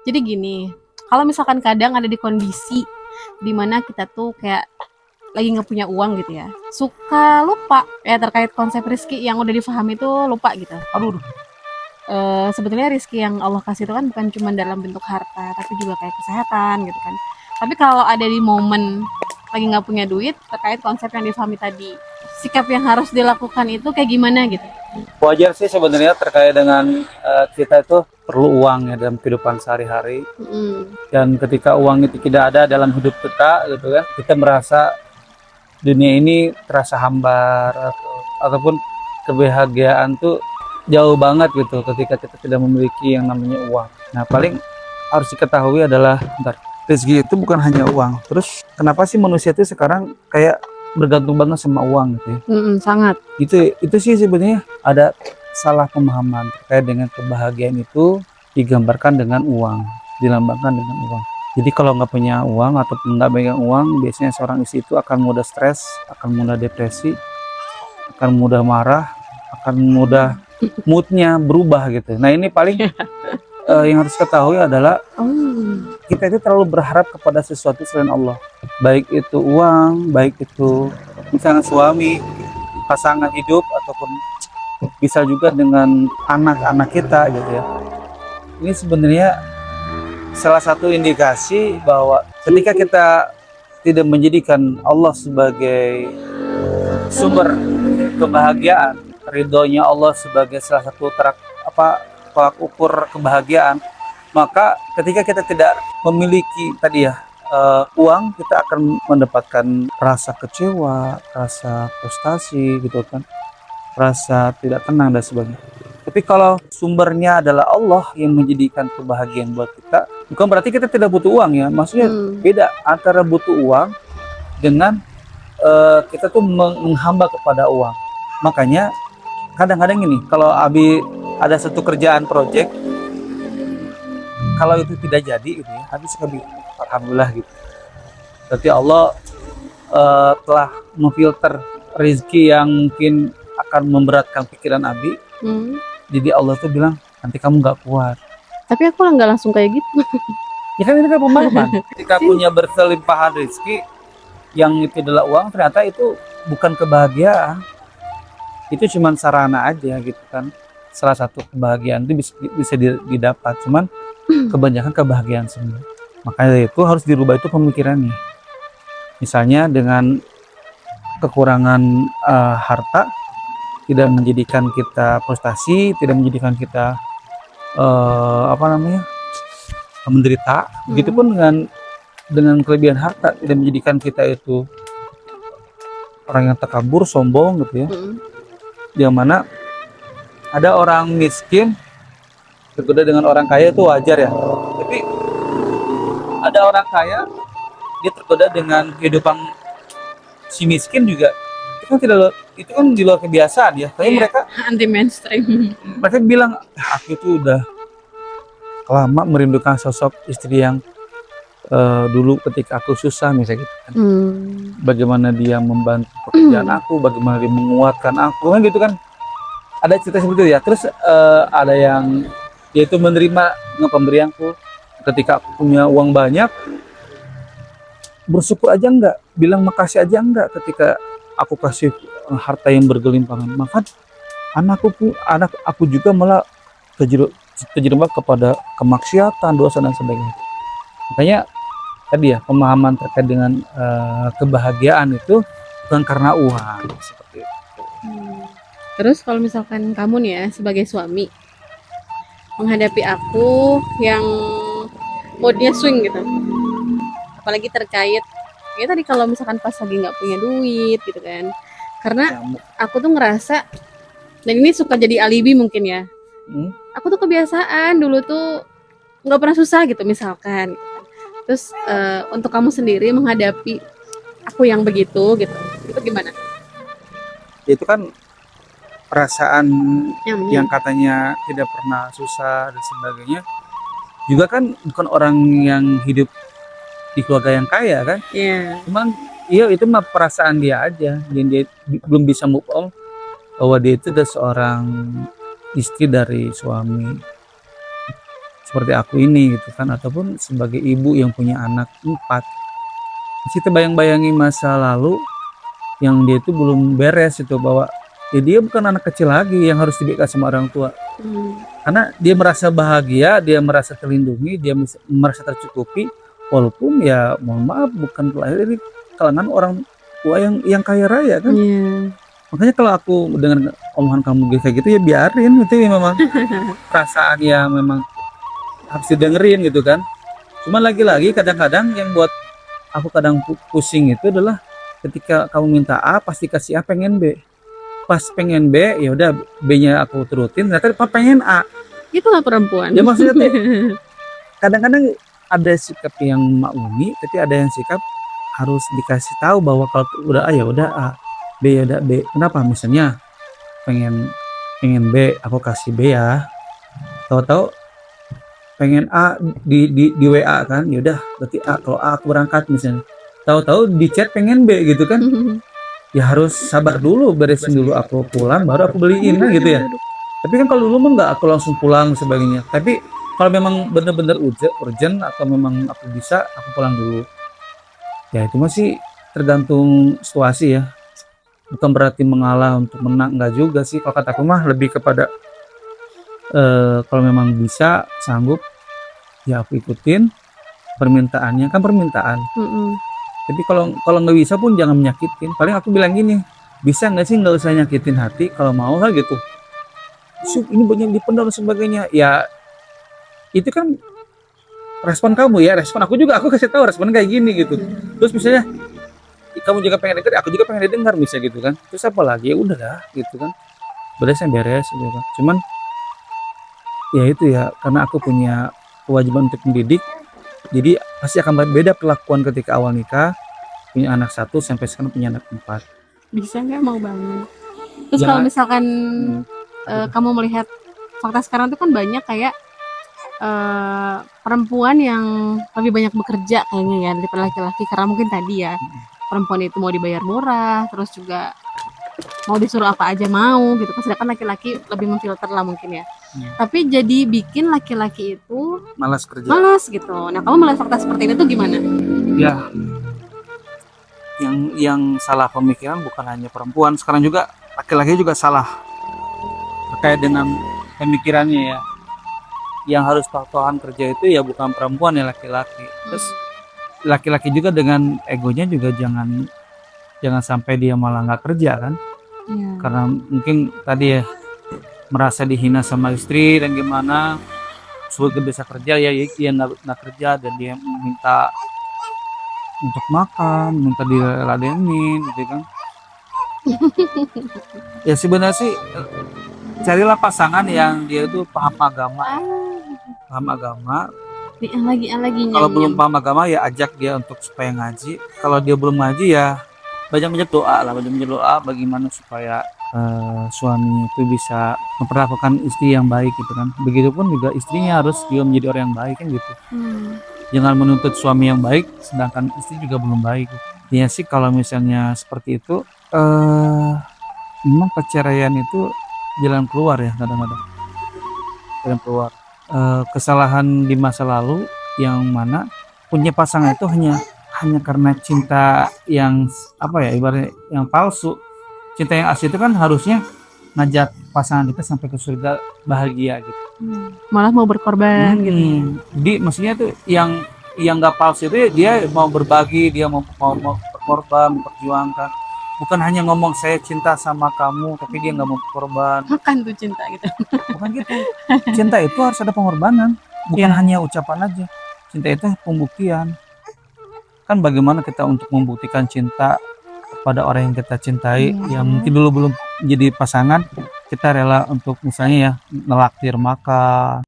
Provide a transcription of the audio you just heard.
Jadi gini, kalau misalkan kadang ada di kondisi dimana kita tuh kayak lagi nggak punya uang gitu ya, suka lupa ya terkait konsep rezeki yang udah difahami itu lupa gitu. Aduh, Sebetulnya rezeki yang Allah kasih itu kan bukan cuma dalam bentuk harta, tapi juga kayak kesehatan gitu kan. Tapi kalau ada di momen lagi nggak punya duit terkait konsep yang difahami tadi, sikap yang harus dilakukan itu kayak gimana gitu? wajar sih sebenarnya terkait dengan kita itu perlu uang ya dalam kehidupan sehari-hari. Mm. Dan ketika uang itu tidak ada dalam hidup kita, gitu kan, kita merasa dunia ini terasa hambar ataupun kebahagiaan tuh jauh banget gitu ketika kita tidak memiliki yang namanya uang. Nah, paling harus diketahui adalah bentar, rezeki itu bukan hanya uang. Terus kenapa sih manusia itu sekarang kayak bergantung banget sama uang gitu ya? Sangat. Itu sih sebenarnya ada salah pemahaman terkait dengan kebahagiaan itu digambarkan dengan uang, dilambangkan dengan uang. Jadi kalau nggak punya uang ataupun nggak megang uang, biasanya seorang istri itu akan mudah stres, akan mudah depresi, akan mudah marah, akan mudah moodnya berubah gitu. Nah ini paling yang harus ketahui adalah Oh. kita itu terlalu berharap kepada sesuatu selain Allah. Baik itu uang, baik itu misalnya suami, pasangan hidup, ataupun bisa juga dengan anak-anak kita gitu ya. Ini sebenarnya salah satu indikasi bahwa ketika kita tidak menjadikan Allah sebagai sumber kebahagiaan, ridhonya Allah sebagai salah satu tolak ukur kebahagiaan, maka ketika kita tidak memiliki tadi ya uang, kita akan mendapatkan rasa kecewa, rasa frustasi gitu kan, rasa tidak tenang dan sebagainya. Tapi kalau sumbernya adalah Allah yang menjadikan kebahagiaan buat kita, bukan berarti kita tidak butuh uang ya. Maksudnya beda antara butuh uang dengan kita tuh menghamba kepada uang. Makanya kadang-kadang ini, kalau Abi ada satu kerjaan project, kalau itu tidak jadi gitu ya, Abi suka bilang alhamdulillah gitu. Berarti Allah telah memfilter rezeki yang mungkin akan memberatkan pikiran Abi. Jadi Allah tuh bilang nanti kamu nggak kuat. Tapi aku nggak langsung kayak gitu. Ya kan ini kan pemahaman. Ketika punya berkelimpahan rezeki yang itu adalah uang, ternyata itu bukan kebahagiaan. Itu cuma sarana aja gitu kan. Salah satu kebahagiaan itu bisa didapat, cuman kebanyakan kebahagiaan semua. Makanya itu harus dirubah itu pemikirannya. Misalnya dengan kekurangan harta tidak menjadikan kita frustasi, tidak menjadikan kita menderita. Begitupun dengan kelebihan harta tidak menjadikan kita itu orang yang takabur, sombong gitu ya. Yang mana ada orang miskin tergoda dengan orang kaya itu wajar ya. Tapi ada orang kaya dia tergoda dengan kehidupan si miskin juga. Itu kan di luar kebiasaan ya. Tapi mereka anti mainstream. Mereka bilang aku itu udah lama merindukan sosok istri yang dulu ketika aku susah misalnya gitu kan. Bagaimana dia membantu pekerjaan aku, bagaimana dia menguatkan aku kan gitu kan. Ada cerita seperti itu ya. Terus ada yang dia itu menerima pemberianku ketika aku punya uang banyak, bersyukur aja enggak, bilang makasih aja enggak ketika aku kasih harta yang bergelimpangan. Maka anak aku juga malah terjerembab kepada kemaksiatan, dosa dan sebagainya. Makanya tadi ya, pemahaman terkait dengan kebahagiaan itu bukan karena uang seperti itu. Terus kalau misalkan kamu nih ya sebagai suami menghadapi aku yang moodnya swing gitu, apalagi terkait ya tadi kalau misalkan pas lagi nggak punya duit gitu kan, karena aku tuh ngerasa, dan ini suka jadi alibi mungkin ya, aku tuh kebiasaan dulu tuh nggak pernah susah gitu misalkan gitu kan. Terus untuk kamu sendiri menghadapi aku yang begitu gitu, itu gimana? Itu kan perasaan yang katanya tidak pernah susah dan sebagainya juga kan bukan orang yang hidup di keluarga yang kaya kan. Cuman iya, itu mah perasaan dia aja, dia belum bisa move on bahwa dia itu adalah seorang istri dari suami. seperti aku ini gitu kan, ataupun sebagai ibu yang punya anak 4, masih terbayang-bayangi masa lalu yang dia itu belum beres itu, bahwa ya dia bukan anak kecil lagi yang harus diberikan sama orang tua, Hmm. karena dia merasa bahagia, dia merasa terlindungi, dia merasa tercukupi, walaupun ya mohon maaf bukan lahir dari kalangan orang tua yang kaya raya kan. Iya. Makanya kalau aku dengar omongan kamu kayak gitu ya biarin, itu ya memang perasaan yang memang harus didengerin gitu kan. Cuma lagi-lagi kadang-kadang yang buat aku kadang pusing itu adalah ketika kamu minta A pasti kasih A pengen B. Pas pengen B ya udah B-nya aku turutin, ternyata pas pengen A. Itulah perempuan. Ya maksudnya tuh kadang-kadang ada sikap yang maklumi, tapi ada yang sikap harus dikasih tahu bahwa kalau udah A ya udah A, B ya udah B. Kenapa? Misalnya pengen B, aku kasih B ya. Tahu-tahu pengen A di WA kan, ya udah berarti A. Kalau A aku berangkat misalnya. Tahu-tahu di chat pengen B gitu kan. Ya harus sabar dulu, beresin dulu aku pulang baru aku beliin kan gitu ya. Tapi kan kalau dulu mah nggak aku langsung pulang sebagainya. Tapi kalau memang bener-bener urgent atau memang aku bisa, aku pulang dulu. Ya itu masih tergantung situasi ya. Bukan berarti mengalah untuk menang, nggak juga sih. Kalau kataku mah lebih kepada kalau memang bisa sanggup ya aku ikutin permintaannya, kan permintaan. Mm-mm. Tapi kalau nggak bisa pun jangan menyakitin. Paling aku bilang gini, bisa nggak sih nggak usah nyakitin hati, kalau mau lah gitu. Ini banyak dipendam dan sebagainya. Ya itu kan respon kamu ya, respon aku juga, aku kasih tahu respon kayak gini gitu. Terus misalnya kamu juga pengen denger, aku juga pengen didengar bisa gitu kan. Terus apa lagi, ya udahlah gitu kan. Beres yang beres gitu kan. Cuman ya itu ya, karena aku punya kewajiban untuk mendidik, jadi pasti akan beda perlakuan ketika awal nikah, punya anak 1 sampai sekarang punya anak 4. Bisa nggak, mau banget. Terus kalau Jangan misalkan apa tuh? kamu melihat fakta sekarang tuh kan banyak kayak perempuan yang lebih banyak bekerja kayaknya ya daripada laki-laki, karena mungkin tadi ya perempuan itu mau dibayar murah, terus juga mau disuruh apa aja mau gitu kan, sedangkan laki-laki lebih memfilter lah mungkin ya. Tapi jadi bikin laki-laki itu Malas kerja. malas gitu. Nah, kamu melihat fakta seperti ini tuh gimana? Ya, yang salah pemikiran bukan hanya perempuan, sekarang juga laki-laki juga salah terkait dengan pemikirannya ya. Yang harus tahan kerja itu ya bukan perempuan ya laki-laki. Terus laki-laki juga dengan egonya juga jangan sampai dia malah nggak kerja kan, Iya. karena mungkin tadi ya merasa dihina sama istri dan gimana, suruh bisa kerja ya dia nggak kerja dan dia minta untuk makan, minta diladenin gitu kan. Ya sebenarnya sih carilah pasangan yang dia itu paham agama. Lagi Kalau belum paham agama ya ajak dia untuk supaya ngaji. Kalau dia belum ngaji ya banyak-banyak doa lah, banyak-banyak doa bagaimana supaya suami itu bisa memperlakukan istri yang baik gitu kan. Begitupun juga istrinya harus juga menjadi orang yang baik kan gitu. Jangan menuntut suami yang baik sedangkan istri juga belum baik. Ya sih kalau misalnya seperti itu memang perceraian itu jalan keluar ya, kadang-kadang jalan keluar. Kesalahan di masa lalu yang mana punya pasangan itu hanya karena cinta yang apa ya, ibaratnya yang palsu. Cinta yang asli itu kan harusnya ngajak pasangan kita sampai ke surga bahagia gitu. Malah mau berkorban gitu. Jadi maksudnya tuh yang nggak palsu itu dia mau berbagi, dia mau berkorban, memperjuangkan. Bukan hanya ngomong saya cinta sama kamu tapi dia nggak mau berkorban. Makan tuh cinta gitu. Bukan gitu. Cinta itu harus ada pengorbanan, bukan hanya ucapan aja. Cinta itu pembuktian. Kan bagaimana kita untuk membuktikan cinta kepada orang yang kita cintai, yang mungkin dulu belum jadi pasangan, kita rela untuk misalnya ya nelaktir makan,